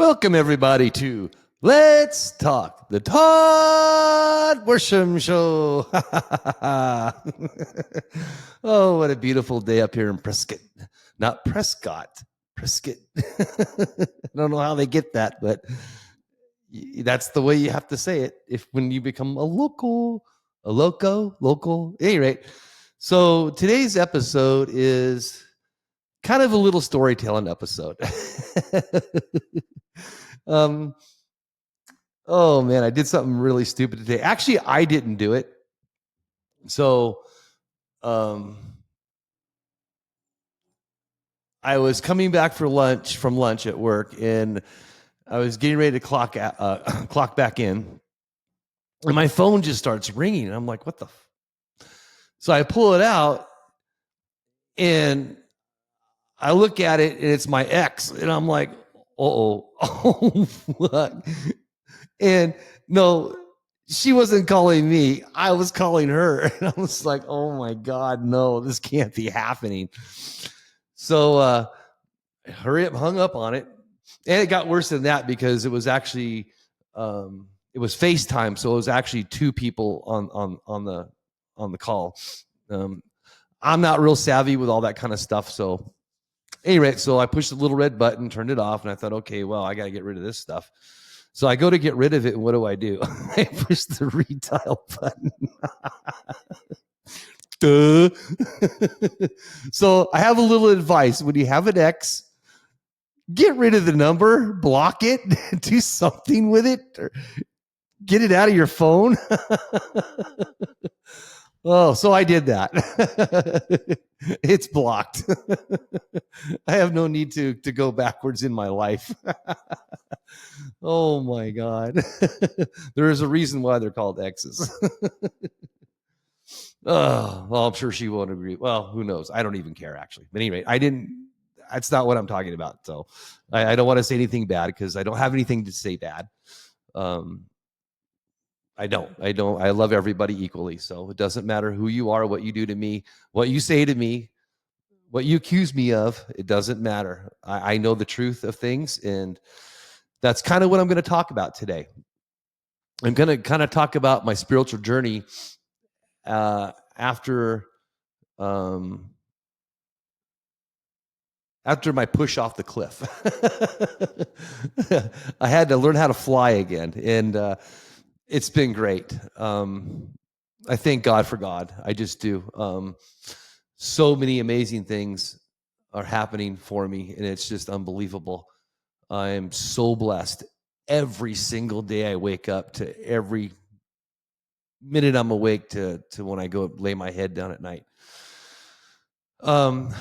Welcome, everybody, to Let's Talk, the Todd Worsham Show. Oh, what a beautiful day up here in Prescott. Not Prescott, Prescott. I don't know how they get that, but that's the way you have to say it when you become a local. At any rate, so today's episode is kind of a little storytelling episode. Oh man, I did something really stupid today. Actually, I didn't do it. So, I was coming back from lunch at work, and I was getting ready to clock back in, and my phone just starts ringing, and I'm like, "What the?" So I pull it out, and I look at it, and it's my ex, and I'm like, "Oh, what?" And no, she wasn't calling me. I was calling her. And I was like, oh my God, no, this can't be happening. So hurry up, hung up on it. And it got worse than that because it was actually it was FaceTime. So it was actually two people on the call. I'm not real savvy with all that kind of stuff. So anyway, so I pushed the little red button, turned it off, and I thought, okay, well, I got to get rid of this stuff. So I go to get rid of it, and what do? I push the redial button. So I have a little advice. When you have an ex, get rid of the number, block it, do something with it, or get it out of your phone. Oh, so I did that. It's blocked. I have no need to go backwards in my life. Oh my God. There is a reason why they're called exes. Oh, well, I'm sure she won't agree. Well, who knows? I don't even care, actually. But anyway, that's not what I'm talking about. So I don't want to say anything bad because I don't have anything to say bad. I don't. I love everybody equally. So it doesn't matter who you are, what you do to me, what you say to me, what you accuse me of. It doesn't matter. I know the truth of things. And that's kind of what I'm going to talk about today. I'm going to kind of talk about my spiritual journey after my push off the cliff. I had to learn how to fly again. And it's been great. I thank God for God. I just do. So many amazing things are happening for me, and it's just unbelievable. I am so blessed. Every single day I wake up to every minute I'm awake to when I go lay my head down at night. I'm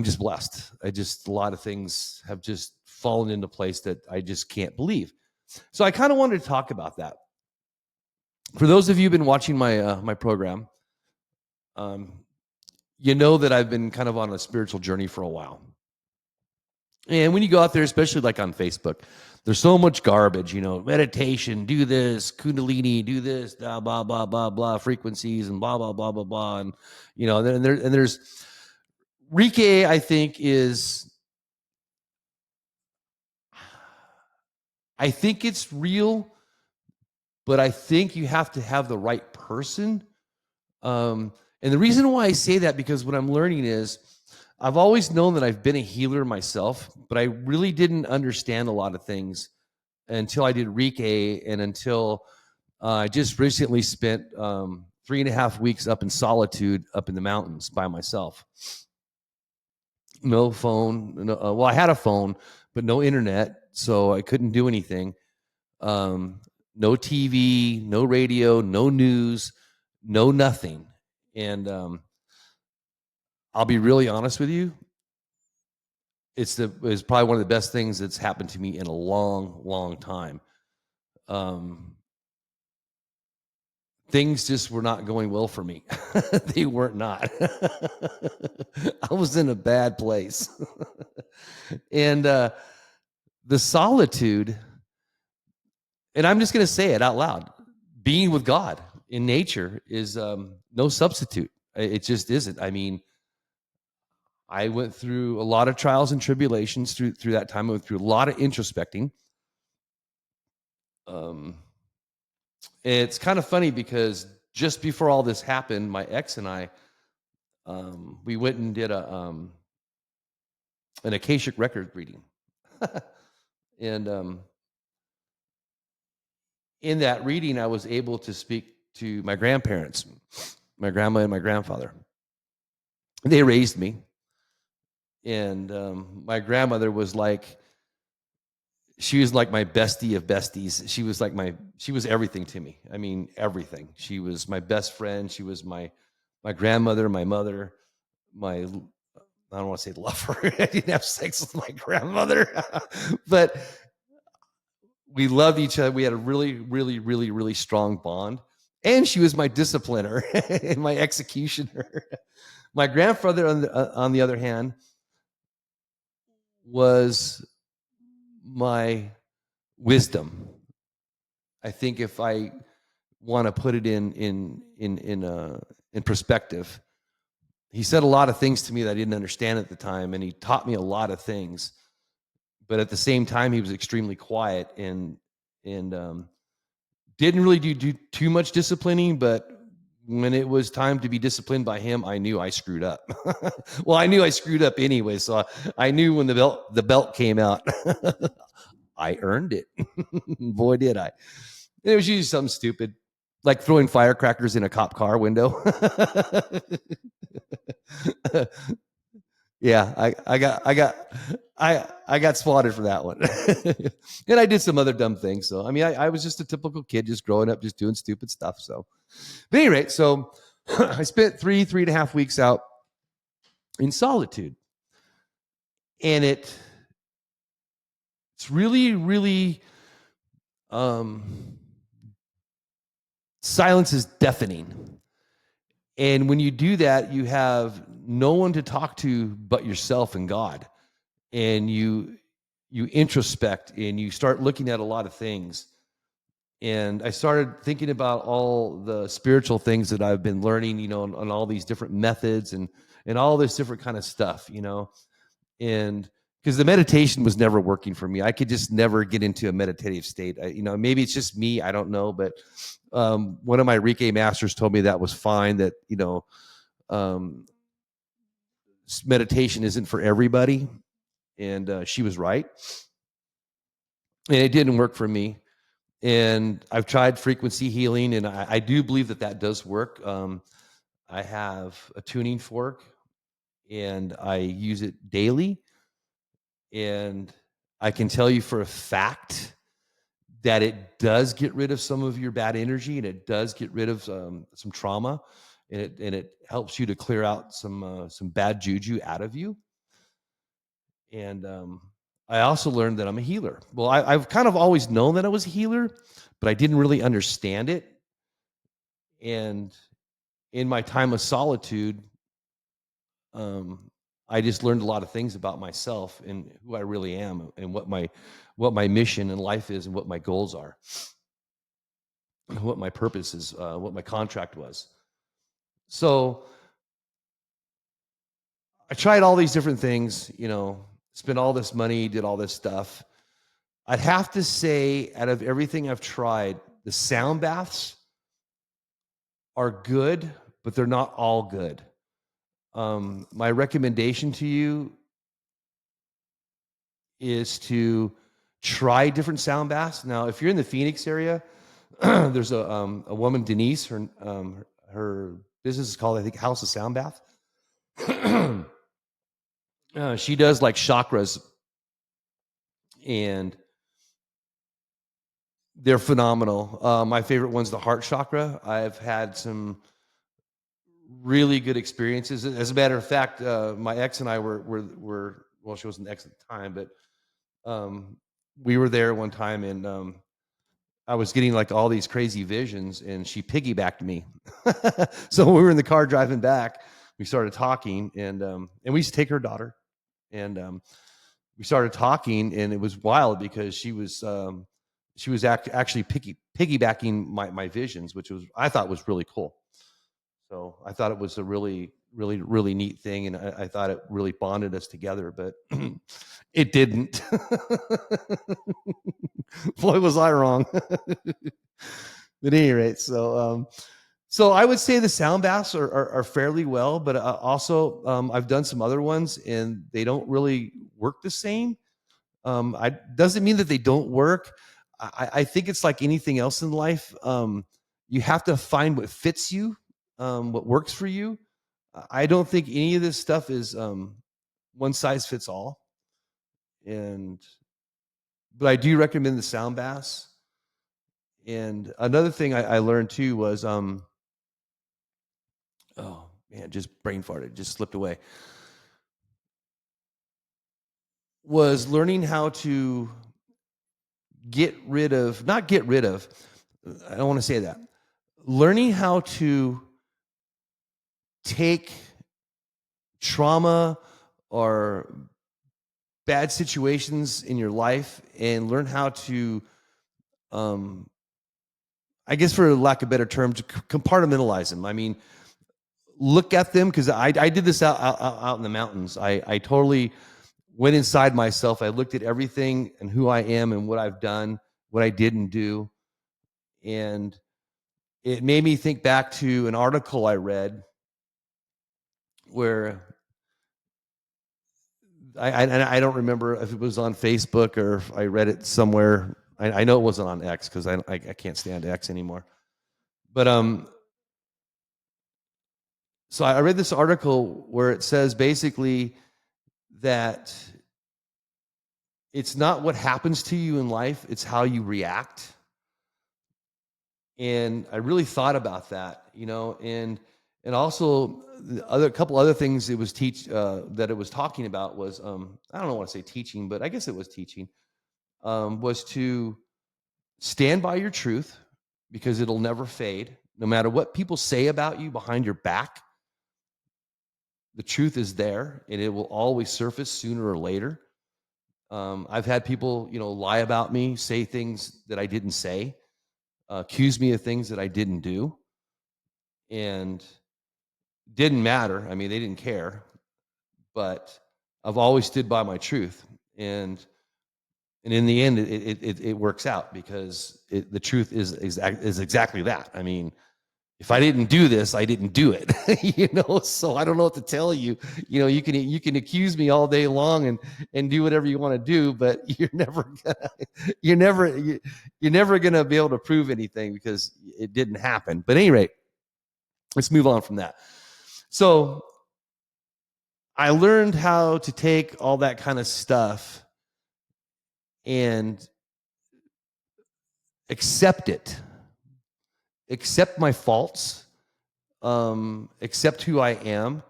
just blessed. A lot of things have just fallen into place that I just can't believe. So I kind of wanted to talk about that. For those of you who've been watching my program, you know that I've been kind of on a spiritual journey for a while. And when you go out there, especially like on Facebook, there's so much garbage, meditation, do this, Kundalini, do this, blah, blah, blah, blah, blah, frequencies and blah, blah, blah, blah, blah. And, there's Reiki, I think it's real, but I think you have to have the right person. And the reason why I say that, because what I'm learning is I've always known that I've been a healer myself, but I really didn't understand a lot of things until I did Reiki and until I just recently spent 3.5 weeks up in solitude, up in the mountains by myself. No phone. Well, I had a phone, but no internet, so I couldn't do anything. No TV, no radio, no news, no nothing. And I'll be really honest with you. It's probably one of the best things that's happened to me in a long, long time. Things just were not going well for me. They weren't not. I was in a bad place. And the solitude, and I'm just going to say it out loud, being with God in nature is no substitute. It just isn't. I mean, I went through a lot of trials and tribulations through that time. I went through a lot of introspecting. Um, it's kind of funny because just before all this happened, my ex and I, we went and did an Akashic record reading. And in that reading, I was able to speak to my grandparents, my grandma and my grandfather. They raised me, and my grandmother was like, she was like my bestie of besties. She was everything to me. I mean, everything. She was my best friend. She was my grandmother, my mother, my, I don't want to say lover. I didn't have sex with my grandmother, but we loved each other. We had a really, really, really, really strong bond. And she was my discipliner and my executioner. My grandfather, on the other hand, was my wisdom. I think if I want to put it in perspective, he said a lot of things to me that I didn't understand at the time, and he taught me a lot of things. But at the same time, he was extremely quiet and didn't really do too much disciplining. But when it was time to be disciplined by him, I knew I screwed up. Well, I knew I screwed up anyway, so I knew when the belt came out, I earned it. Boy, did I! And it was usually something stupid, like throwing firecrackers in a cop car window. Yeah, I got swatted for that one. And I did some other dumb things. So I mean, I was just a typical kid, just growing up, just doing stupid stuff. So, but at any rate, so I spent 3.5 weeks out in solitude, and it's really, really, um, silence is deafening. And when you do that, you have no one to talk to but yourself and God. And you introspect and you start looking at a lot of things. And I started thinking about all the spiritual things that I've been learning, on all these different methods and all this different kind of stuff, and because the meditation was never working for me. I could just never get into a meditative state. Maybe it's just me. I don't know. But one of my Reiki masters told me that was fine, that, um, meditation isn't for everybody. And she was right. And it didn't work for me. And I've tried frequency healing, and I do believe that does work. I have a tuning fork, and I use it daily. And I can tell you for a fact that it does get rid of some of your bad energy, and it does get rid of some trauma, and it helps you to clear out some bad juju out of you. And I also learned that I'm a healer. Well, I've kind of always known that I was a healer, but I didn't really understand it. And in my time of solitude, I just learned a lot of things about myself and who I really am, and what my mission in life is, and what my goals are, and what my purpose is, what my contract was. So I tried all these different things, spent all this money, did all this stuff. I'd have to say, out of everything I've tried, the sound baths are good, but they're not all good. My recommendation to you is to try different sound baths. Now, if you're in the Phoenix area, there's a woman, Denise. Her business is called, I think, House of Sound Bath. She does like chakras, and they're phenomenal. My favorite one's the heart chakra. I've had some really good experiences. As a matter of fact, my ex and I were well, she wasn't ex at the time, but we were there one time, and I was getting like all these crazy visions, and she piggybacked me. So when we were in the car driving back, we started talking, and we used to take her daughter, and we started talking, and it was wild because she was actually piggybacking my visions, which I thought was really cool. So I thought it was a really, really, really neat thing, and I thought it really bonded us together, but it didn't. Boy, was I wrong. At any rate, so I would say the sound baths are fairly well, but also I've done some other ones and they don't really work the same. I doesn't mean that they don't work. I think it's like anything else in life. You have to find what fits you, what works for you. I don't think any of this stuff is one size fits all. And but I do recommend the sound baths. And another thing I learned too was oh man, just brain farted, just slipped away. Was learning how to not get rid of, I don't want to say that. Learning how to take trauma or bad situations in your life and learn how to, I guess for lack of better terms, compartmentalize them. I mean, look at them because I did this out in the mountains. I totally went inside myself. I looked at everything and who I am and what I've done, what I didn't do. And it made me think back to an article I read where I don't remember if it was on Facebook or if I read it somewhere. I know it wasn't on X because I can't stand X anymore. But so I read this article where it says basically that it's not what happens to you in life, it's how you react. And I really thought about that, and also a couple other things it was that it was talking about was I don't want to say teaching, but I guess it was teaching, was to stand by your truth because it'll never fade. No matter what people say about you behind your back, the truth is there and it will always surface sooner or later. I've had people, lie about me, say things that I didn't say, accuse me of things that I didn't do, and didn't matter. I mean, they didn't care, but I've always stood by my truth, and in the end, it works out because the truth is exactly that. I mean, if I didn't do this, I didn't do it. So I don't know what to tell you. You can accuse me all day long and do whatever you want to do, but you're never gonna be able to prove anything because it didn't happen. But at any rate, let's move on from that. So I learned how to take all that kind of stuff and accept it, accept my faults, accept who I am,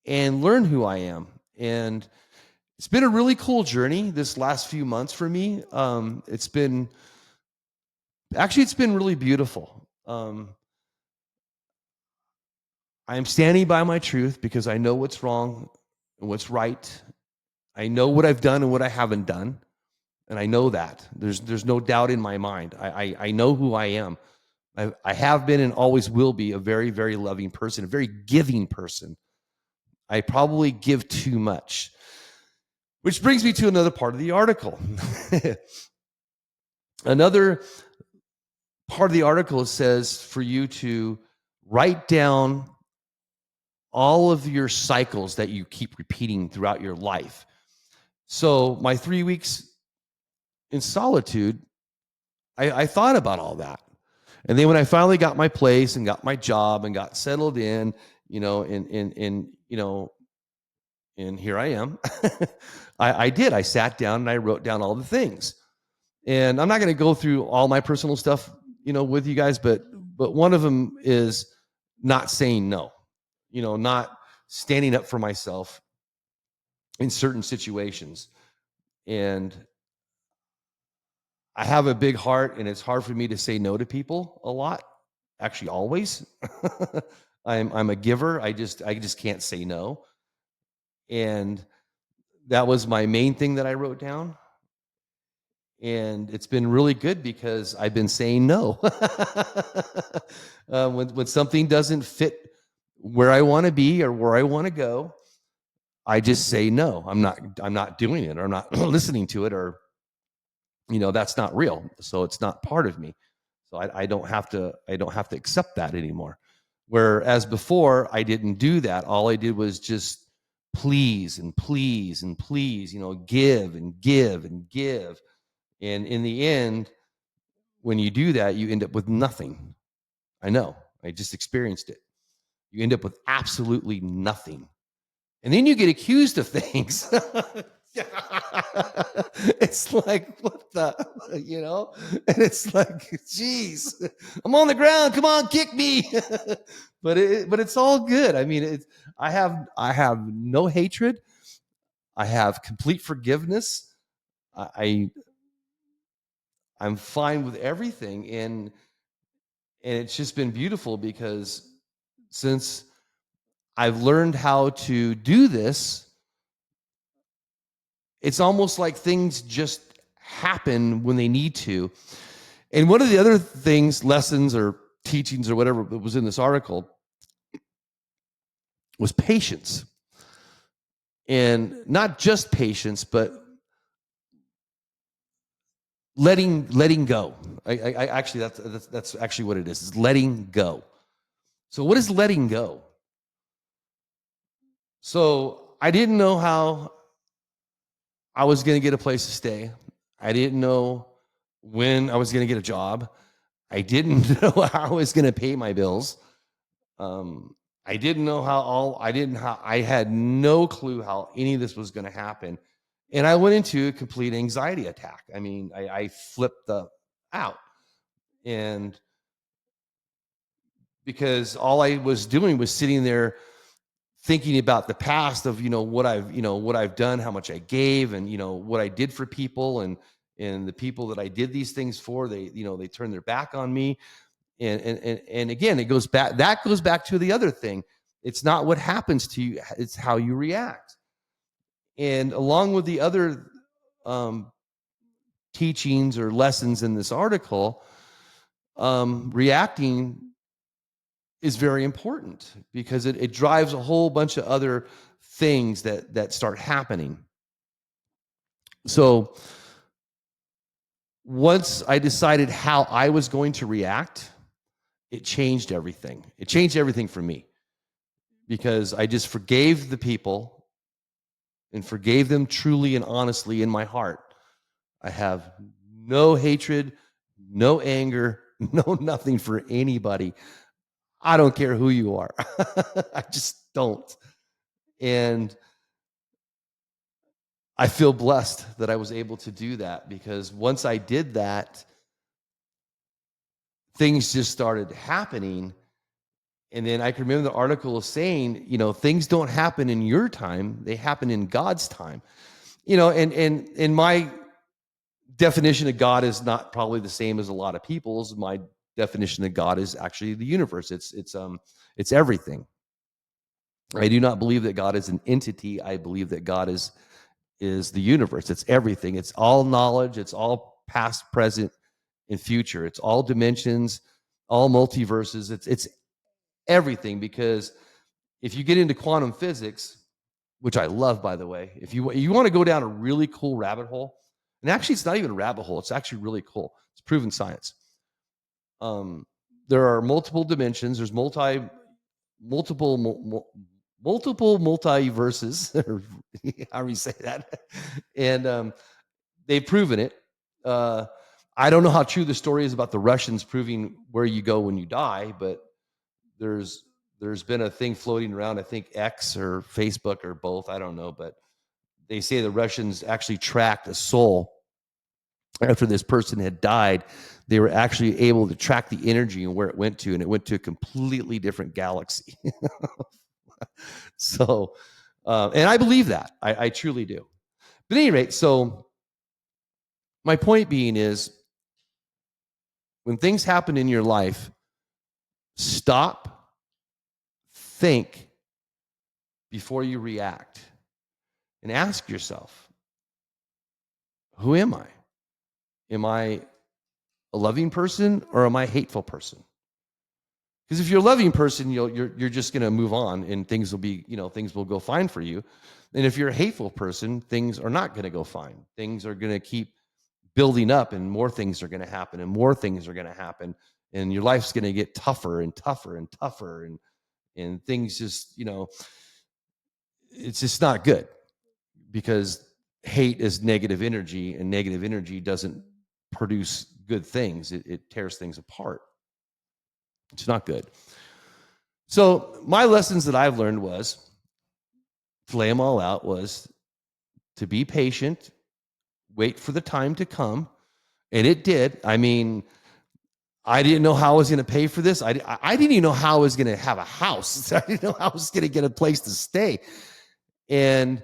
and learn who I am. And it's been a really cool journey this last few months for me. It's been really beautiful. I am standing by my truth because I know what's wrong and what's right. I know what I've done and what I haven't done. And I know that. There's no doubt in my mind. I know who I am. I have been and always will be a very, very loving person, a very giving person. I probably give too much. Which brings me to another part of the article. Another part of the article says for you to write down all of your cycles that you keep repeating throughout your life. So my 3 weeks in solitude, I thought about all that. And then when I finally got my place and got my job and got settled in, and here I am. I sat down and I wrote down all the things. And I'm not going to go through all my personal stuff, with you guys, but one of them is not saying no, not standing up for myself in certain situations. And I have a big heart and it's hard for me to say no to people a lot. Actually, always. I'm a giver. I just can't say no. And that was my main thing that I wrote down. And it's been really good because I've been saying no. When something doesn't fit where I want to be or where I want to go, I just say no. I'm not doing it, or I'm not listening to it, or that's not real. So it's not part of me. So I don't have to accept that anymore. Whereas before I didn't do that. All I did was just please and please and please, give and give and give. And in the end, when you do that, you end up with nothing. I know. I just experienced it. You end up with absolutely nothing. And then you get accused of things. It's like, what the, and it's like, geez, I'm on the ground. Come on, kick me. but it's all good. I mean, I have no hatred. I have complete forgiveness. I'm fine with everything. And it's just been beautiful because since I've learned how to do this, it's almost like things just happen when they need to. And one of the other things, lessons or teachings or whatever that was in this article was patience. And not just patience, but letting go. I actually, that's actually what it is letting go. So what is letting go? So I didn't know how I was going to get a place to stay. I didn't know when I was going to get a job. I didn't know how I was going to pay my bills. I didn't know I had no clue how any of this was going to happen. And I went into a complete anxiety attack. I mean, I flipped out. And because all I was doing was sitting there thinking about the past of, what I've done, how much I gave, and, what I did for people, and the people that I did these things for, they turned their back on me. And again, that goes back to the other thing. It's not what happens to you, it's how you react. And along with the other teachings or lessons in this article, reacting is very important because it drives a whole bunch of other things that start happening. So once I decided how I was going to react, it changed everything. It changed everything for me because I just forgave the people and forgave them truly and honestly in my heart. I have no hatred, no anger, no nothing for anybody. I don't care who you are. I just don't. And I feel blessed that I was able to do that because once I did that, things just started happening. And then I can remember the article saying, things don't happen in your time, they happen in God's time. And my definition of God is not probably the same as a lot of people's. My definition of God is actually the universe. It's everything. I do not believe that God is an entity. I believe that God is the universe. It's everything. It's all knowledge. It's all past, present, and future. It's all dimensions, all multiverses. It's everything, because if you get into quantum physics, which I love, by the way, if you want to go down a really cool rabbit hole, and actually it's not even a rabbit hole, it's actually really cool. It's proven science. There are multiple dimensions. There's multiple multiverses, or however you say that, and they've proven it. I don't know how true the story is about the Russians proving where you go when you die, but there's been a thing floating around, I think X or Facebook or both, I don't know, but they say the Russians actually tracked a soul after this person had died. They were actually able to track the energy and where it went to, and it went to a completely different galaxy. So, and I believe that. I truly do. But at any rate, so my point being is, when things happen in your life, stop, think before you react, and ask yourself, who am I? Am I a loving person or am I a hateful person? Because if you're a loving person, you're just going to move on, and things will go fine for you. And if you're a hateful person, things are not going to go fine. Things are going to keep building up, and more things are going to happen, and more things are going to happen, and your life's going to get tougher and tougher and tougher, and things just, it's just not good, because hate is negative energy, and negative energy doesn't produce good things. It tears things apart. It's not good. So my lessons that I've learned was, to lay them all out, was to be patient, wait for the time to come. And it did. I mean, I didn't know how I was going to pay for this. I didn't even know how I was going to have a house. I didn't know how I was going to get a place to stay. And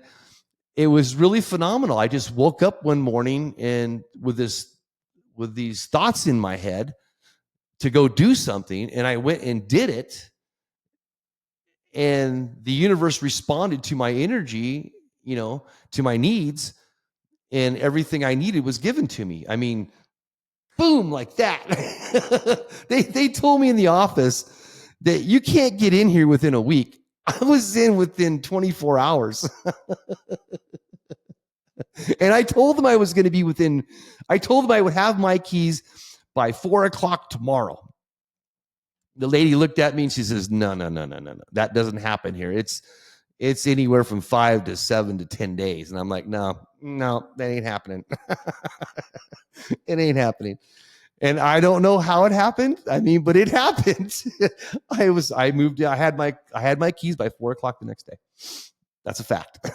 it was really phenomenal. I just woke up one morning and with these thoughts in my head to go do something, and I went and did it. And the universe responded to my energy, to my needs, and everything I needed was given to me. I mean, boom, like that. They told me in the office that you can't get in here within a week. I was in within 24 hours. And I told them I was going to be I told them I would have my keys by 4:00 tomorrow. The lady looked at me and she says, no. That doesn't happen here. It's anywhere from 5 to 7 to 10 days. And I'm like, no, that ain't happening. It ain't happening. And I don't know how it happened. I mean, but it happened. I moved. I had my keys by 4:00 the next day. That's a fact.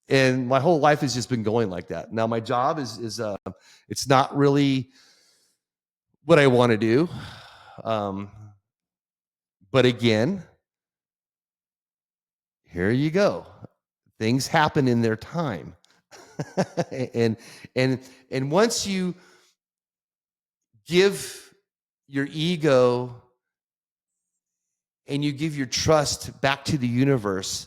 And my whole life has just been going like that. Now my job is it's not really what I want to do. But again, here you go. Things happen in their time. and once you give your ego and you give your trust back to the universe,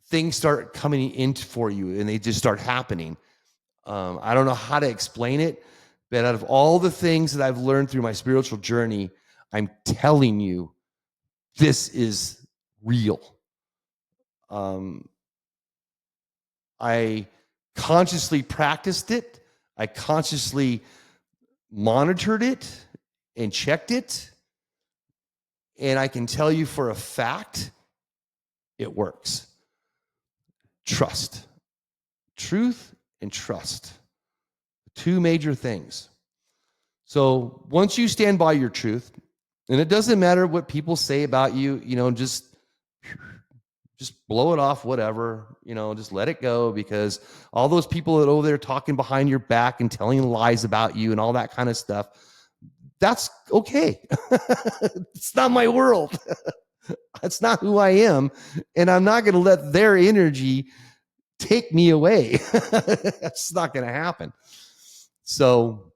things start coming in for you, and they just start happening. I don't know how to explain it, but out of all the things that I've learned through my spiritual journey, I'm telling you, this is real. I consciously practiced it. I consciously monitored it and checked it. And I can tell you for a fact, it works. Trust. Truth and trust. Two major things. So once you stand by your truth, and it doesn't matter what people say about you, just blow it off, whatever, just let it go, because all those people that are over there talking behind your back and telling lies about you and all that kind of stuff, that's okay. It's not my world. That's not who I am. And I'm not going to let their energy take me away. That's not going to happen. So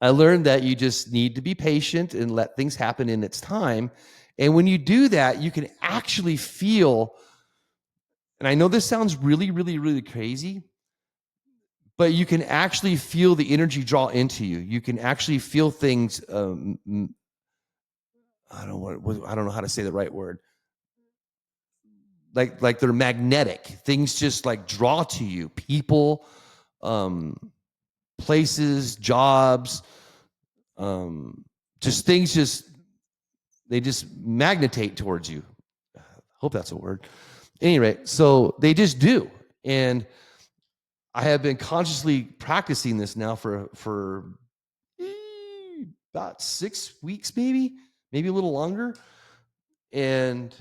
I learned that you just need to be patient and let things happen in its time. And when you do that, you can actually feel, and I know this sounds really, really, really crazy, but you can actually feel the energy draw into you. You can actually feel things. I don't know how to say the right word. Like they're magnetic. Things just like draw to you. People, places, jobs, just things they just magnetate towards you. I hope that's a word. Anyway, so they just do. And I have been consciously practicing this now for about 6 weeks, maybe a little longer. And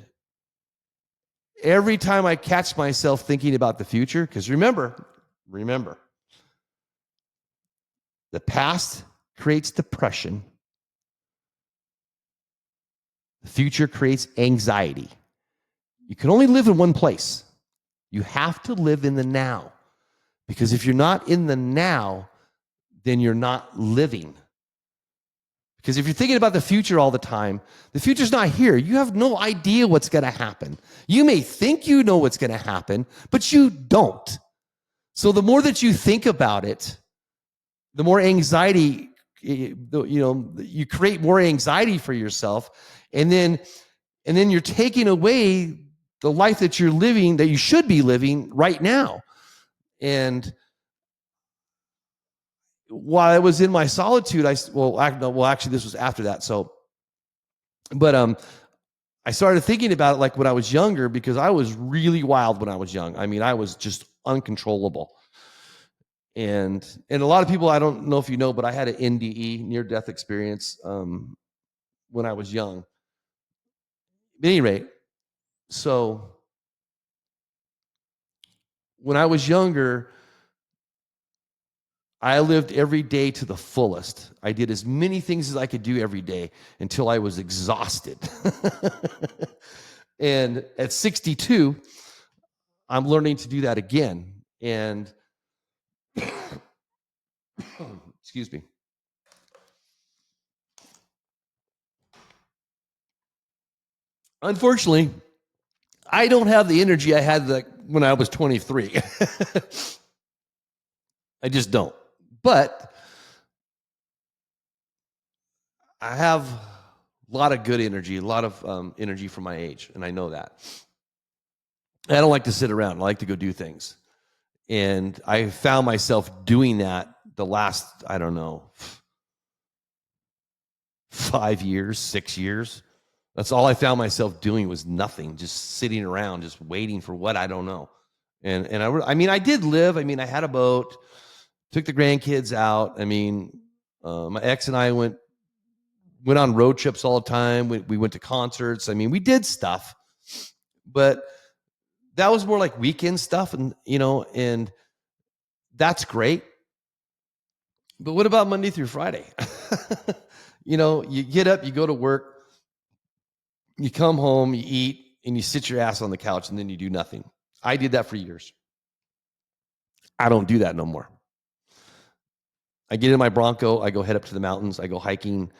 every time I catch myself thinking about the future, because remember, the past creates depression. The future creates anxiety. You can only live in one place. You have to live in the now. Because if you're not in the now, then you're not living. Because if you're thinking about the future all the time, the future's not here. You have no idea what's going to happen. You may think you know what's going to happen, but you don't. So the more that you think about it, the more anxiety, you create more anxiety for yourself. And then you're taking away the life that you're living, that you should be living right now. And while I was in my solitude, actually, this was after that. So, but I started thinking about it like when I was younger, because I was really wild when I was young. I mean, I was just uncontrollable. And a lot of people, I don't know if you know, but I had an NDE, near death experience, when I was young. At any rate, so when I was younger, I lived every day to the fullest. I did as many things as I could do every day until I was exhausted. And at 62, I'm learning to do that again. And excuse me. Unfortunately, I don't have the energy I had when I was 23. I just don't. But I have a lot of good energy, a lot of energy for my age, and I know that. I don't like to sit around. I like to go do things. And I found myself doing that the last, I don't know, 5 years, 6 years. That's all I found myself doing, was nothing, just sitting around, just waiting for what, I don't know. And I mean, I did live. I mean, I had a boat, took the grandkids out. I mean, my ex and I went on road trips all the time. We went to concerts. I mean, we did stuff, but that was more like weekend stuff, and and that's great. But what about Monday through Friday? You get up, you go to work, you come home, you eat, and you sit your ass on the couch, and then you do nothing. I did that for years. I don't do that no more. I get in my Bronco, I go head up to the mountains, I go hiking,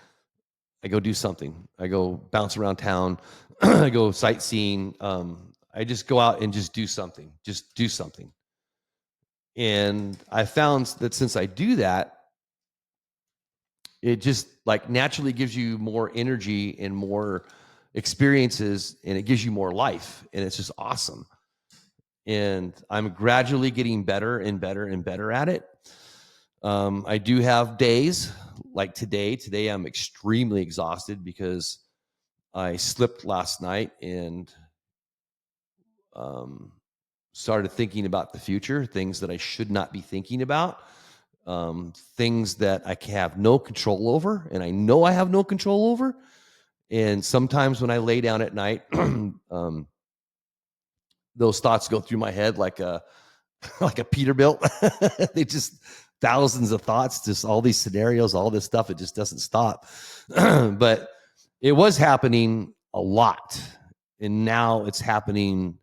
I go do something. I go bounce around town, I go sightseeing. I just go out and just do something. And I found that since I do that, it just like naturally gives you more energy and more experiences, and it gives you more life, and it's just awesome. And I'm gradually getting better and better and better at it. I do have days like today. Today I'm extremely exhausted because I slipped last night and started thinking about the future, things that I should not be thinking about, things that I have no control over, and I know I have no control over. And sometimes when I lay down at night, those thoughts go through my head like a Peterbilt. They just thousands of thoughts, just all these scenarios, all this stuff. It just doesn't stop. But it was happening a lot, and now it's happening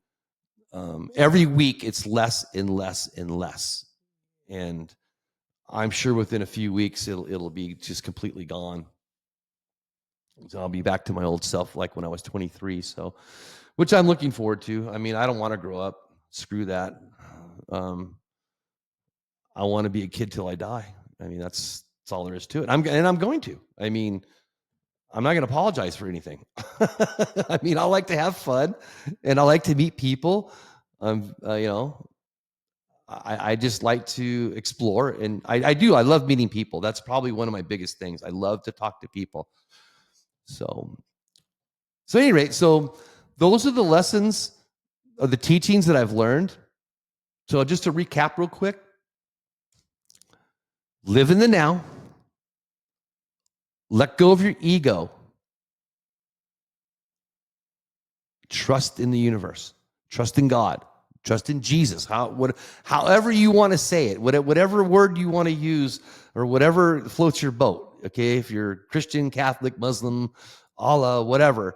every week. It's less and less and less, and I'm sure within a few weeks it'll be just completely gone. So I'll be back to my old self like when I was 23. So, which I'm looking forward to. I mean, I don't want to grow up. Screw that. I want to be a kid till I die. I mean, that's all there is to it. I'm going to. I mean, I'm not going to apologize for anything. I mean, I like to have fun, and I like to meet people. I just like to explore, and I do. I love meeting people. That's probably one of my biggest things. I love to talk to people. So at any rate, so those are the lessons of the teachings that I've learned. So just to recap real quick, live in the now, let go of your ego, trust in the universe, trust in God, trust in Jesus, however you want to say it, whatever word you want to use, or whatever floats your boat. Okay, if you're Christian, Catholic, Muslim, Allah, whatever,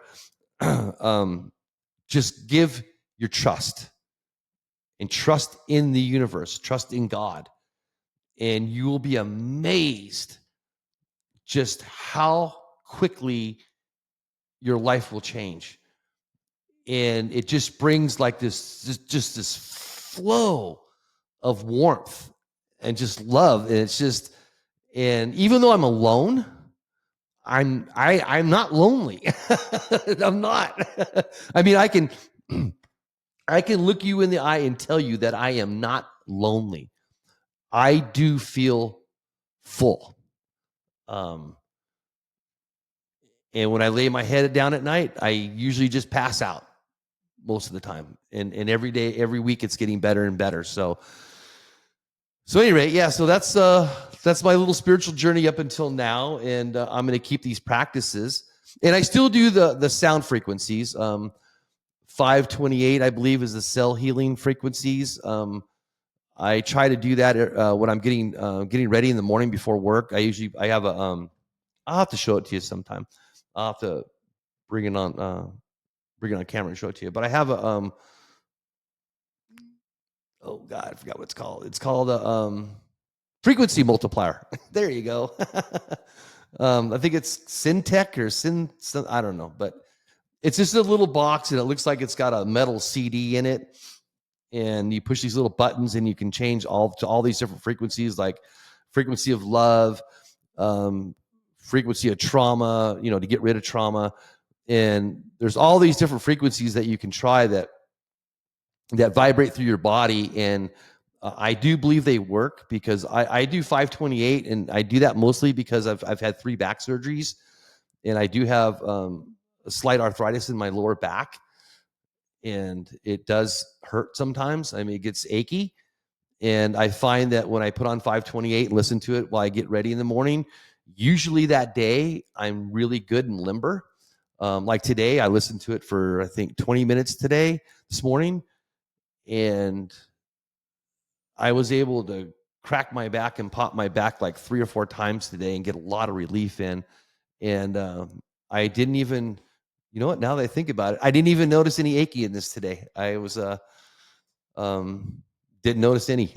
just give your trust, and trust in the universe, trust in God, and you will be amazed just how quickly your life will change. And it just brings like this flow of warmth and just love. And it's just, and even though I'm alone, I'm not lonely. I'm not. I mean, I can look you in the eye and tell you that I am not lonely. I do feel full. And when I lay my head down at night, I usually just pass out most of the time. And every day, every week, it's getting better and better. So anyway, yeah. So that's my little spiritual journey up until now, and I'm going to keep these practices. And I still do the sound frequencies. 528, I believe, is the cell healing frequencies. I try to do that when I'm getting ready in the morning before work. I have a I'll have to show it to you sometime. I'll have to bring it on camera and show it to you. But I have a oh God, I forgot what it's called. It's called a frequency multiplier. There you go. I think it's Syntech or I don't know, but it's just a little box and it looks like it's got a metal CD in it. And you push these little buttons and you can change all these different frequencies, like frequency of love, frequency of trauma, to get rid of trauma. And there's all these different frequencies that you can try that vibrate through your body. And I do believe they work because I do 528, and I do that mostly because I've had 3 back surgeries, and I do have a slight arthritis in my lower back, and it does hurt sometimes. I mean, it gets achy, and I find that when I put on 528 and listen to it while I get ready in the morning, usually that day I'm really good and limber. Like today, I listened to it for I think 20 minutes this morning, and I was able to crack my back and pop my back like 3 or 4 times today and get a lot of relief in. And I didn't even, you know what, now that I think about it, I didn't even notice any achy in this today. I was, didn't notice any.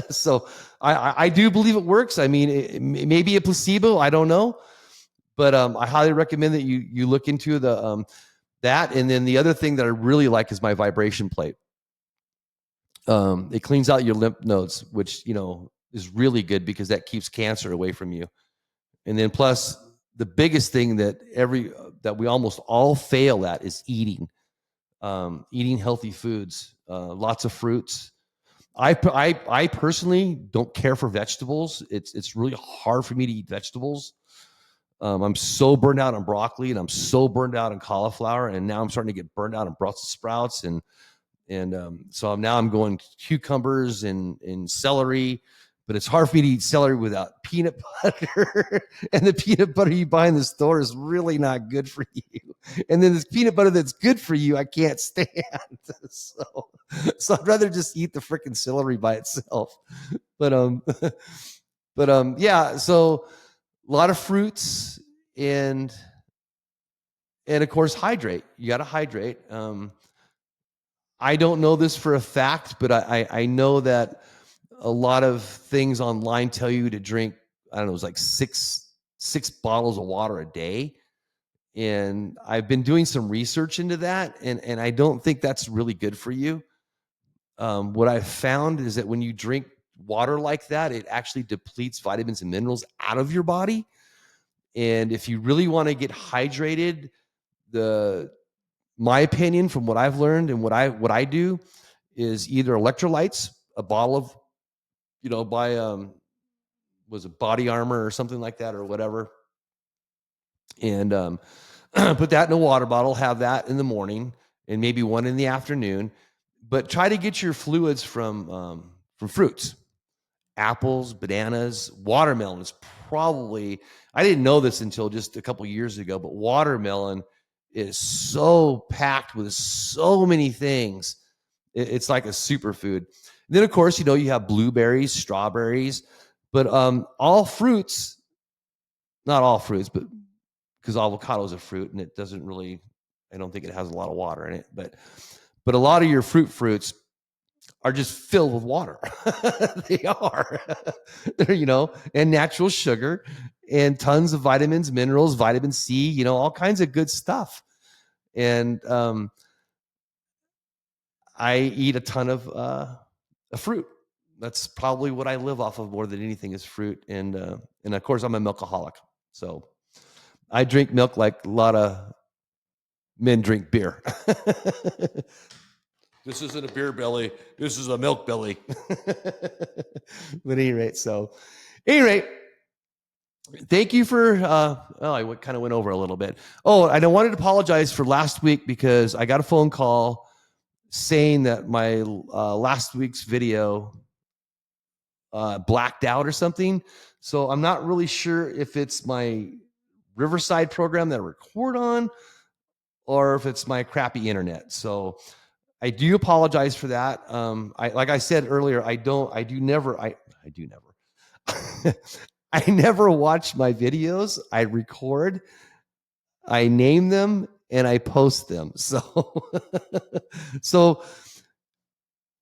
So I do believe it works. I mean, it may be a placebo. I don't know. But I highly recommend that you look into that. And then the other thing that I really like is my vibration plate. It cleans out your lymph nodes, which, is really good because that keeps cancer away from you. And then plus the biggest thing that we almost all fail at is eating healthy foods, lots of fruits. I personally don't care for vegetables. It's really hard for me to eat vegetables. I'm so burned out on broccoli, and I'm so burned out on cauliflower, and now I'm starting to get burned out on Brussels sprouts, and so now I'm going cucumbers and celery, but it's hard for me to eat celery without peanut butter. And the peanut butter you buy in the store is really not good for you. And then this peanut butter that's good for you, I can't stand. So I'd rather just eat the freaking celery by itself. But yeah. So a lot of fruits and of course hydrate. You got to hydrate. I don't know this for a fact, but I know that a lot of things online tell you to drink, I don't know, it's like six bottles of water a day. And I've been doing some research into that, and I don't think that's really good for you. What I've found is that when you drink water like that, it actually depletes vitamins and minerals out of your body. And if you really want to get hydrated, my opinion from what I've learned and what I do is either electrolytes, a bottle of, buy was it Body Armor or something like that or whatever, and put that in a water bottle, have that in the morning and maybe one in the afternoon, but try to get your fluids from fruits, apples, bananas, watermelon is probably, I didn't know this until just a couple years ago, but watermelon is so packed with so many things. It's like a superfood. And then, of course, you have blueberries, strawberries, but all fruits, not all fruits, but because avocado is a fruit and it doesn't really, I don't think it has a lot of water in it, but a lot of your fruits are just filled with water. They are, and natural sugar and tons of vitamins, minerals, vitamin C, all kinds of good stuff. And I eat a ton of fruit. That's probably what I live off of more than anything is fruit. And of course I'm a milkaholic. So I drink milk like a lot of men drink beer. This isn't a beer belly. This is a milk belly. But at any rate, thank you for, I kind of went over a little bit. Oh, and I wanted to apologize for last week because I got a phone call saying that my last week's video blacked out or something. So I'm not really sure if it's my Riverside program that I record on or if it's my crappy internet. So I do apologize for that. Like I said earlier, I never I never watch my videos. I record, I name them, and I post them. So, so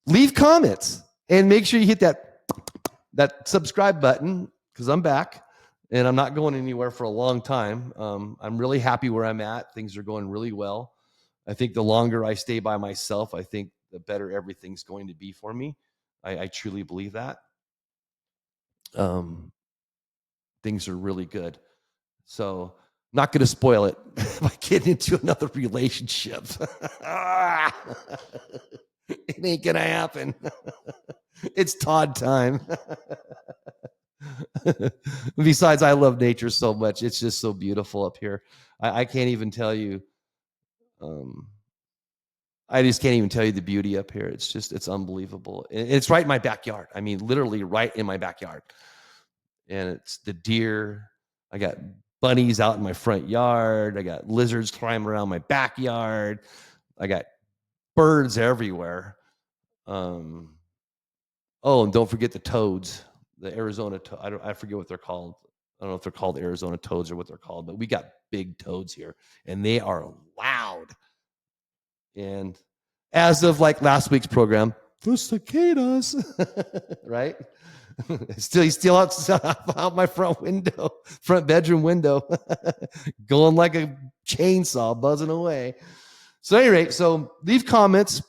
leave comments and make sure you hit that subscribe button because I'm back and I'm not going anywhere for a long time. I'm really happy where I'm at. Things are going really well. I think the longer I stay by myself, I think the better everything's going to be for me. I truly believe that. Things are really good. So I'm not going to spoil it by getting into another relationship. It ain't going to happen. It's Todd time. Besides, I love nature so much. It's just so beautiful up here. I can't even tell you. I just can't even tell you the beauty up here. It's unbelievable. It's right in my backyard. I mean, literally right in my backyard. And it's the deer. I got bunnies out in my front yard. I got lizards climbing around my backyard. I got birds everywhere. Oh, and don't forget the toads, the Arizona. I forget what they're called. I don't know if they're called Arizona toads or what they're called, but we got big toads here, and they are loud. And as of like last week's program, the cicadas, right? He's still out my front bedroom window, going like a chainsaw, buzzing away. So at any rate, so leave comments.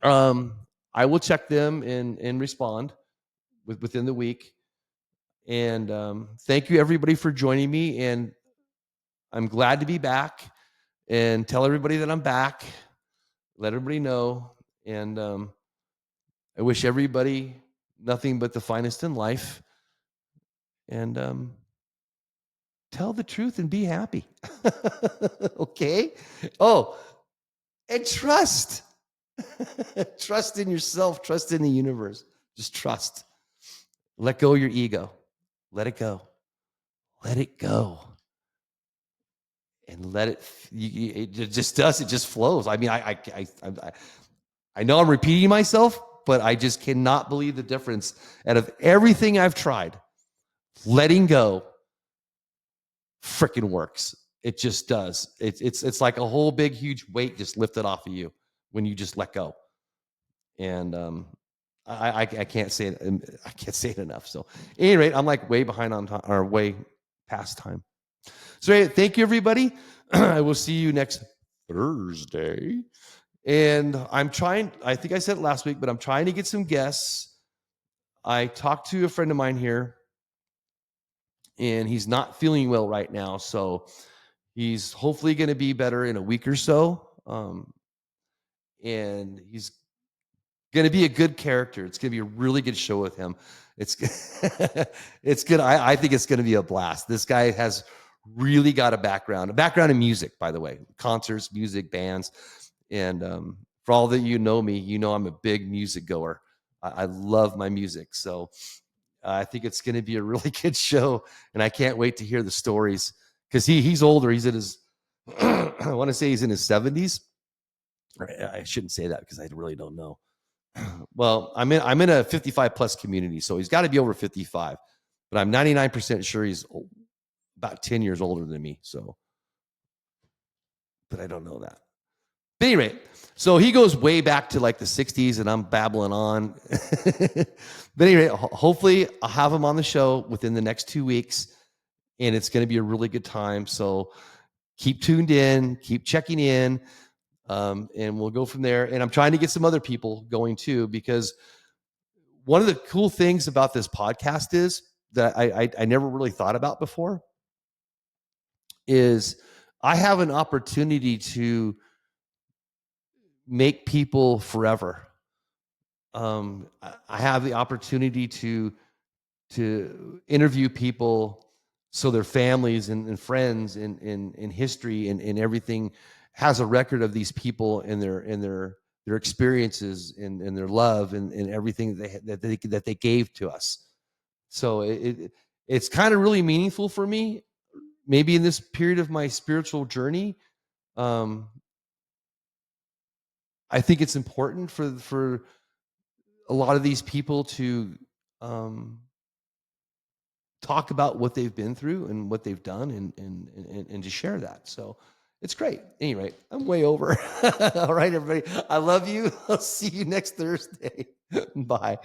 I will check them and respond within the week. And thank you everybody for joining me. And I'm glad to be back. And tell everybody that I'm back. Let everybody know. And I wish everybody nothing but the finest in life. And tell the truth and be happy. Okay? Oh, and trust. Trust in yourself. Trust in the universe. Just trust. Let go of your ego. Let it go. Let it go. And let it. It just does. It just flows. I mean, I know I'm repeating myself, but I just cannot believe the difference. Out of everything I've tried, letting go freaking works. It just does. It's like a whole big huge weight just lifted off of you when you just let go. And I can't say it. I can't say it enough. So, at any rate, I'm like way behind on time, or way past time. So, thank you, everybody. I will see you next Thursday. And I'm trying. I think I said it last week, but I'm trying to get some guests. I talked to a friend of mine here, and he's not feeling well right now. So, he's hopefully going to be better in a week or so. And he's going to be a good character. It's going to be a really good show with him. It's it's good. I think it's going to be a blast. This guy has really got a background in music, by the way, concerts, music, bands. And for all that you know me, you know I'm a big music goer. I love my music. So I think it's going to be a really good show. And I can't wait to hear the stories because he's older. He's in his, I want to say he's in his 70s. I shouldn't say that because I really don't know. Well, I'm in a 55 plus community, so he's got to be over 55. But I'm 99% sure he's about 10 years older than me. So, but I don't know that. But anyway, so he goes way back to like the 60s, and I'm babbling on. But anyway, hopefully I'll have him on the show within the next 2 weeks, and it's going to be a really good time. So keep tuned in, keep checking in. And we'll go from there. And I'm trying to get some other people going too, because one of the cool things about this podcast is that I never really thought about before is I have an opportunity to make people forever. I have the opportunity to interview people, so their families and friends in history and everything has a record of these people and their experiences and their love and everything that they gave to us. So it's kind of really meaningful for me, maybe in this period of my spiritual journey. um I think it's important for a lot of these people to um talk about what they've been through and what they've done, and to share that. So it's great. Anyway, I'm way over. All right, everybody. I love you. I'll see you next Thursday. Bye.